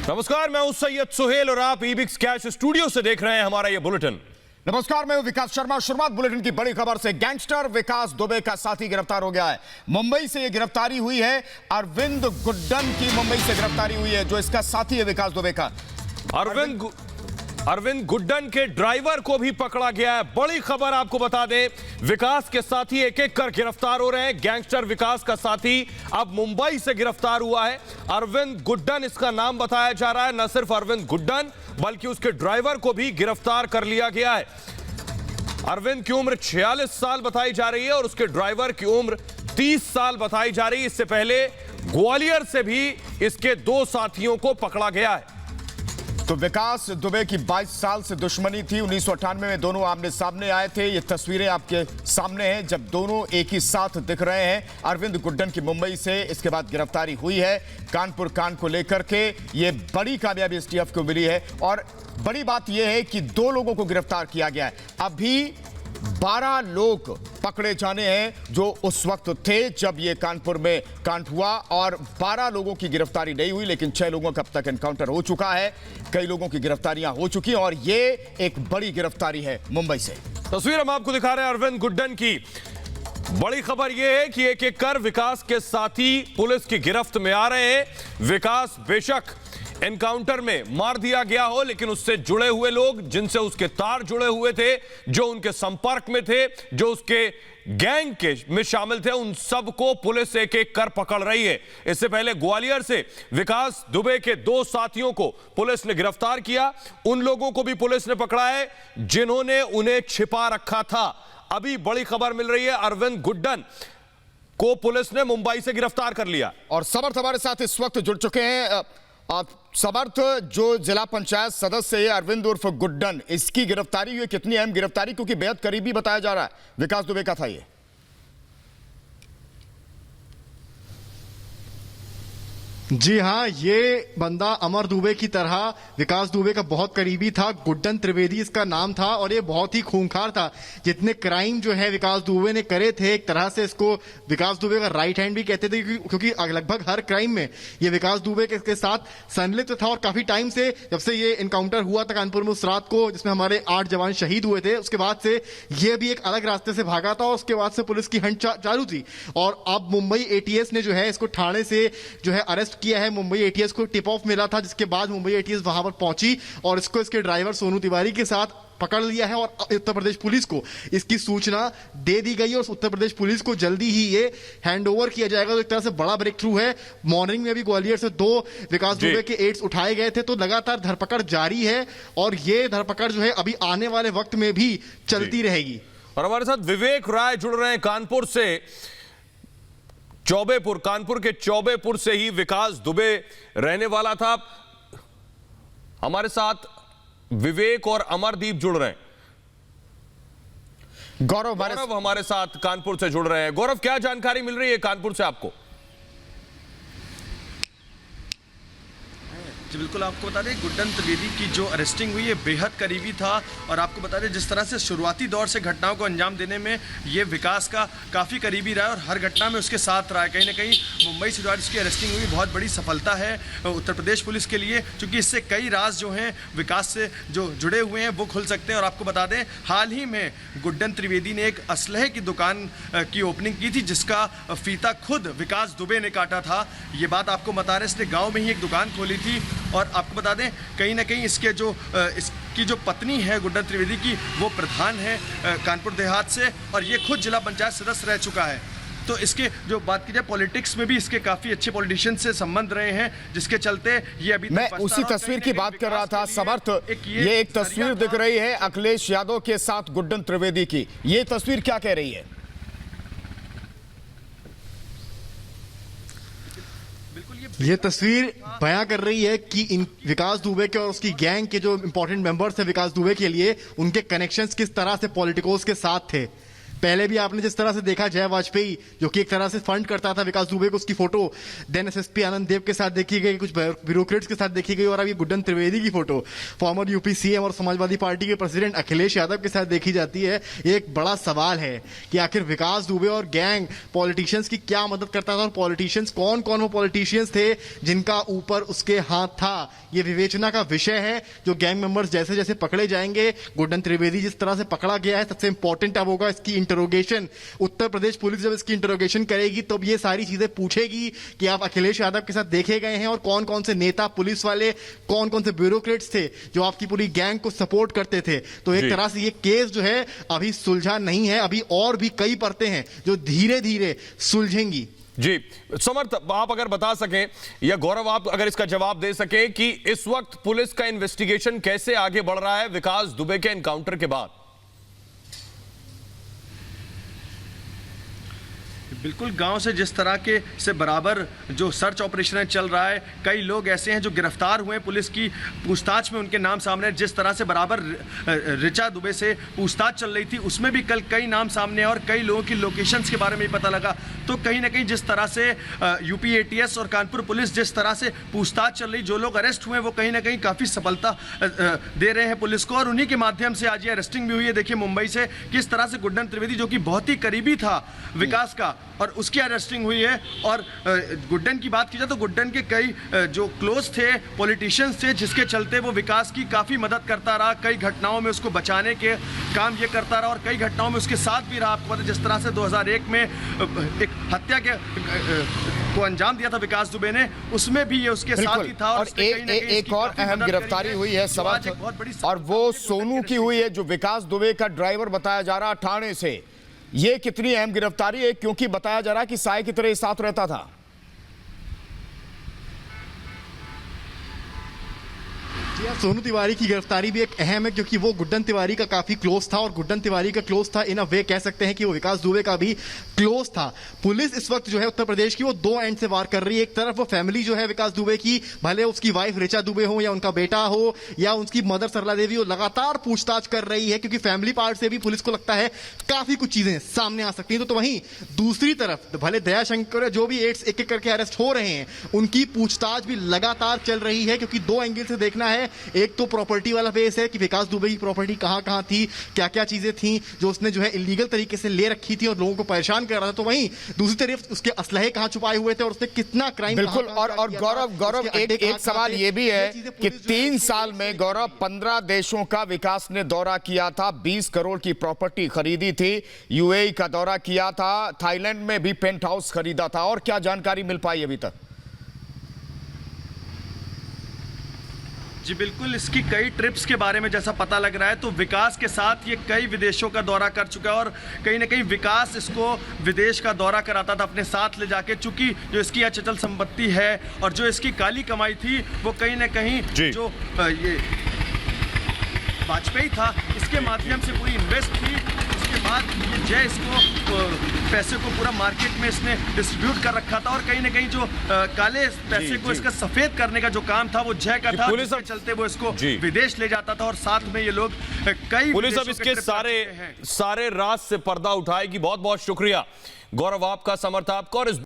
नमस्कार, मैं हूं सैयद सुहेल और आप ईबिक्स कैश स्टूडियो से देख रहे हैं हमारा ये बुलेटिन। नमस्कार, मैं हूं विकास शर्मा। शुरुआत बुलेटिन की बड़ी खबर से। गैंगस्टर विकास दुबे का साथी गिरफ्तार हो गया है। मुंबई से यह गिरफ्तारी हुई है। अरविंद गुड्डन की मुंबई से गिरफ्तारी हुई है, जो इसका साथी है विकास दुबे का। अरविंद गुड्डन के ड्राइवर को भी पकड़ा गया है। बड़ी खबर आपको बता दें, विकास के साथी एक एक कर गिरफ्तार हो रहे हैं। गैंगस्टर विकास का साथी अब मुंबई से गिरफ्तार हुआ है। अरविंद गुड्डन इसका नाम बताया जा रहा है। न सिर्फ अरविंद गुड्डन बल्कि उसके ड्राइवर को भी गिरफ्तार कर लिया गया है। अरविंद की उम्र 46 साल बताई जा रही है और उसके ड्राइवर की उम्र 30 साल बताई जा रही है। इससे पहले ग्वालियर से भी इसके दो साथियों को पकड़ा गया है। तो विकास दुबे की 22 साल से दुश्मनी थी। 1998 में दोनों आमने सामने आए थे। ये तस्वीरें आपके सामने हैं जब दोनों एक ही साथ दिख रहे हैं। अरविंद गुड्डन की मुंबई से इसके बाद गिरफ्तारी हुई है। कानपुर कांड को लेकर के ये बड़ी कामयाबी एसटीएफ को मिली है और बड़ी बात यह है कि 2 लोगों को गिरफ्तार किया गया है। अभी 12 लोग पकड़े जाने हैं जो उस वक्त थे जब यह कानपुर में कांड हुआ, और 12 लोगों की गिरफ्तारी नहीं हुई, लेकिन 6 लोगों का अब तक एनकाउंटर हो चुका है। कई लोगों की गिरफ्तारियां हो चुकी हैं और यह एक बड़ी गिरफ्तारी है मुंबई से। तस्वीर हम आपको दिखा रहे हैं अरविंद गुड्डन की। बड़ी खबर यह है कि एक एक कर विकास के साथी पुलिस की गिरफ्त में आ रहे हैं। विकास बेशक एनकाउंटर में मार दिया गया हो, लेकिन उससे जुड़े हुए लोग, जिनसे उसके तार जुड़े हुए थे, जो उनके संपर्क में थे, जो उसके गैंग के में शामिल थे, उन सबको पुलिस एक एक कर पकड़ रही है। इससे पहले ग्वालियर से विकास दुबे के 2 साथियों को पुलिस ने गिरफ्तार किया। उन लोगों को भी पुलिस ने पकड़ा है जिन्होंने उन्हें छिपा रखा था। अभी बड़ी खबर मिल रही है, अरविंद गुड्डन को पुलिस ने मुंबई से गिरफ्तार कर लिया। और समर्थ हमारे साथ इस वक्त जुड़ चुके हैं। समर्थ, जो जिला पंचायत सदस्य है अरविंद उर्फ गुड्डन, इसकी गिरफ्तारी हुई, कितनी अहम गिरफ्तारी, क्योंकि बेहद करीबी बताया जा रहा है विकास दुबे का था ये। जी हाँ, ये बंदा अमर दुबे की तरह विकास दुबे का बहुत करीबी था। गुड्डन त्रिवेदी इसका नाम था और ये बहुत ही खूंखार था। जितने क्राइम जो है विकास दुबे ने करे थे, एक तरह से इसको विकास दुबे का राइट हैंड भी कहते थे, क्योंकि लगभग हर क्राइम में ये विकास दुबे के साथ संलिप्त था। और काफी टाइम से, जब से ये एनकाउंटर हुआ था कानपुर में उस रात को जिसमें हमारे 8 जवान शहीद हुए थे, उसके बाद से ये भी एक अलग रास्ते से भागा था और उसके बाद से पुलिस की हंट चालू थी। और अब मुंबई एटीएस ने जो है इसको ठाणे से जो है अरेस्ट किया है। मुंबई एटीएस को टिप ऑफ मिला था, जिसके बाद मुंबई एटीएस वहां पर पहुंची और इसको इसके ड्राइवर सोनू तिवारी के साथ पकड़ लिया है। और उत्तर प्रदेश पुलिस को इसकी सूचना दे दी गई और उत्तर प्रदेश पुलिस को जल्दी ही ये हैंडओवर किया जाएगा। तो एक तरह से बड़ा ब्रेक थ्रू है। मॉर्निंग में भी ग्वालियर से 2 विकास दुबे के एड्स उठाए गए थे, तो लगातार धरपकड़ जारी है और ये धरपकड़ जो है अभी आने वाले वक्त में भी चलती रहेगी। और हमारे साथ विवेक राय जुड़ रहे हैं कानपुर से। चौबेपुर, कानपुर के चौबेपुर से ही विकास दुबे रहने वाला था। हमारे साथ विवेक और अमरदीप जुड़ रहे हैं। गौरव हमारे साथ कानपुर से जुड़ रहे हैं। गौरव, क्या जानकारी मिल रही है कानपुर से आपको? जी बिल्कुल, आपको बता दें गुड्डन त्रिवेदी की जो अरेस्टिंग हुई है बेहद करीबी था। और आपको बता दें जिस तरह से शुरुआती दौर से घटनाओं को अंजाम देने में ये विकास का काफ़ी करीबी रहा है और हर घटना में उसके साथ रहा है। कहीं ना कहीं मुंबई से जो इसकी अरेस्टिंग हुई बहुत बड़ी सफलता है उत्तर प्रदेश पुलिस के लिए, क्योंकि इससे कई राज जो हैं विकास से जो जुड़े हुए हैं वो खुल सकते हैं। और आपको बता दें हाल ही में गुड्डन त्रिवेदी ने एक असलहे की दुकान की ओपनिंग की थी, जिसका फीता खुद विकास दुबे ने काटा था। ये बात आपको बता रहे, इसने गाँव में ही एक दुकान खोली थी। और आपको बता दें कहीं ना कहीं इसके जो इसकी जो पत्नी है गुड्डन त्रिवेदी की, वो प्रधान है कानपुर देहात से और ये खुद जिला पंचायत सदस्य रह चुका है। तो इसके जो बात की जाए पॉलिटिक्स में भी इसके काफी अच्छे पॉलिटिशियन से संबंध रहे हैं, जिसके चलते ये अभी मैं उसी तस्वीर की बात कर रहा था समर्थ। ये एक तस्वीर दिख रही है अखिलेश यादव के साथ गुड्डन त्रिवेदी की। ये तस्वीर क्या कह रही है? ये तस्वीर बयां कर रही है कि इन विकास दुबे के और उसकी गैंग के जो इंपॉर्टेंट मेंबर्स हैं विकास दुबे के लिए, उनके कनेक्शंस किस तरह से पॉलिटिकोस के साथ थे। पहले भी आपने जिस तरह से देखा जय वाजपेयी जो कि एक तरह से फंड करता था विकास दुबे को, उसकी फोटो देन एसएसपी आनंद देव के साथ देखी गई, कुछ ब्यूरोक्रेट्स के साथ देखी गई, और अभी गुड्डन त्रिवेदी की फोटो फॉर्मर यूपी सीएम और समाजवादी पार्टी के प्रेसिडेंट अखिलेश यादव के साथ देखी जाती है। एक बड़ा सवाल है कि आखिर विकास दुबे और गैंग पॉलिटिशियंस की क्या मदद करता था, और पॉलिटिशियंस कौन कौन वो पॉलिटिशियंस थे जिनका ऊपर उसके हाथ था। ये विवेचना का विषय है। जो गैंग मेंबर्स जैसे जैसे पकड़े जाएंगे, गुड्डन त्रिवेदी जिस तरह से पकड़ा गया है, सबसे इंपॉर्टेंट अब होगा इसकी इंटरोगेशन। उत्तर प्रदेश पुलिस जब इसकी इंटरोगेशन करेगी तब ये सारी चीजें पूछेगी कि आप अखिलेश यादव के साथ देखे गए हैं, और कौन कौन से नेता, पुलिस वाले, कौन कौन से ब्यूरोक्रेट्स थे जो आपकी पूरी गैंग को सपोर्ट करते थे। तो एक तरह से ये केस जो है अभी सुलझा नहीं है, अभी और भी कई परतें हैं जो धीरे धीरे सुलझेंगी। जी समर्थ, आप अगर बता सकें या गौरव आप अगर इसका जवाब दे सकें कि इस वक्त पुलिस का इन्वेस्टिगेशन कैसे आगे बढ़ रहा है विकास दुबे के एनकाउंटर के बाद? बिल्कुल, गांव से जिस तरह के से बराबर जो सर्च ऑपरेशन चल रहा है, कई लोग ऐसे हैं जो गिरफ्तार हुए हैं, पुलिस की पूछताछ में उनके नाम सामने है। जिस तरह से बराबर ऋचा दुबे से पूछताछ चल रही थी, उसमें भी कल कई नाम सामने और कई लोगों की लोकेशंस के बारे में भी पता लगा। तो कहीं ना कहीं जिस तरह से यूपी एटीएस और कानपुर पुलिस जिस तरह से पूछताछ चल रही, जो लोग अरेस्ट हुए वो कहीं ना कहीं काफ़ी सफलता दे रहे हैं पुलिस को, और उन्हीं के माध्यम से आज ये अरेस्टिंग भी हुई है। देखिए मुंबई से किस तरह से गुड्डन त्रिवेदी जो कि बहुत ही करीबी था विकास का, और उसकी अरेस्टिंग हुई है। और गुड्डन की बात की जाए तो गुड्डन के कई जो क्लोज थे पॉलिटिशियंस थे, जिसके चलते वो विकास की काफ़ी मदद करता रहा, कई घटनाओं में उसको बचाने के काम ये करता रहा, और कई घटनाओं में उसके साथ भी रहा। आपको पता है जिस तरह से 2001 में एक हत्या के को अंजाम दिया था विकास दुबे ने, उसमें भी ये उसके साथ ही था। और एक और अहम गिरफ्तारी हुई है समर्थ, और वो सोनू की हुई है जो विकास दुबे का ड्राइवर बताया जा रहा ठाणे से। ये कितनी अहम गिरफ्तारी है, क्योंकि बताया जा रहा है कि साय की तरह साथ रहता था। सोनू तिवारी की गिरफ्तारी भी एक अहम है, क्योंकि वो गुड्डन तिवारी का काफी क्लोज था, और गुड्डन तिवारी का क्लोज था इन अ वे कह सकते हैं कि वो विकास दुबे का भी क्लोज था। पुलिस इस वक्त जो है उत्तर प्रदेश की वो दो एंड से वार कर रही है। एक तरफ वो फैमिली जो है विकास दुबे की, भले उसकी वाइफ ऋचा दुबे हो या उनका बेटा हो या उनकी मदर सरला देवी हो, लगातार पूछताछ कर रही है, क्योंकि फैमिली पार्ट से भी पुलिस को लगता है काफी कुछ चीजें सामने आ सकती हैं। तो वहीं दूसरी तरफ भले दयाशंकर जो भी एक एक करके अरेस्ट हो रहे हैं, उनकी पूछताछ भी लगातार चल रही है, क्योंकि दो एंगल से देखना है। एक तो प्रॉपर्टी वाला फेस है कि विकास दुबे की प्रॉपर्टी कहां कहां थी, क्या क्या चीजें थी जो उसने जो है इलीगल तरीके से ले रखी थी और लोगों को परेशान कर रहा था। तो वहीं दूसरी तरफ उसके असलहे कहां छुपाए हुए थे और उसने कितना क्राइम। बिल्कुल, और गौरव एक सवाल ये भी है कि 3 साल में गौरव 15 देशों का विकास ने दौरा किया था, 20 करोड़ की प्रॉपर्टी खरीदी थी, यूएई का दौरा किया था, थाईलैंड में भी पेंट हाउस खरीदा था। और क्या जानकारी मिल पाई अभी तक? जी बिल्कुल, इसकी कई ट्रिप्स के बारे में जैसा पता लग रहा है तो विकास के साथ ये कई विदेशों का दौरा कर चुका है, और कहीं ना कहीं विकास इसको विदेश का दौरा कराता था अपने साथ ले जाके, चूंकि जो इसकी अचल संपत्ति है और जो इसकी काली कमाई थी वो कहीं ना कहीं जो ये वाजपेयी था इसके माध्यम से पूरी इन्वेस्ट थी। उसके बाद ये जय इसको पैसे को पूरा मार्केट में इसने डिस्ट्रीब्यूट कर रखा था, और कहीं ना कहीं जो काले पैसे को इसका सफेद करने का जो काम था वो जय का था, जिसके चलते वो इसको विदेश ले जाता था, और साथ में ये लोग कई पुलिस अब इसके सारे राज से पर्दा उठाएगी। बहुत बहुत शुक्रिया गौरव आपका, समर्थ आपका। और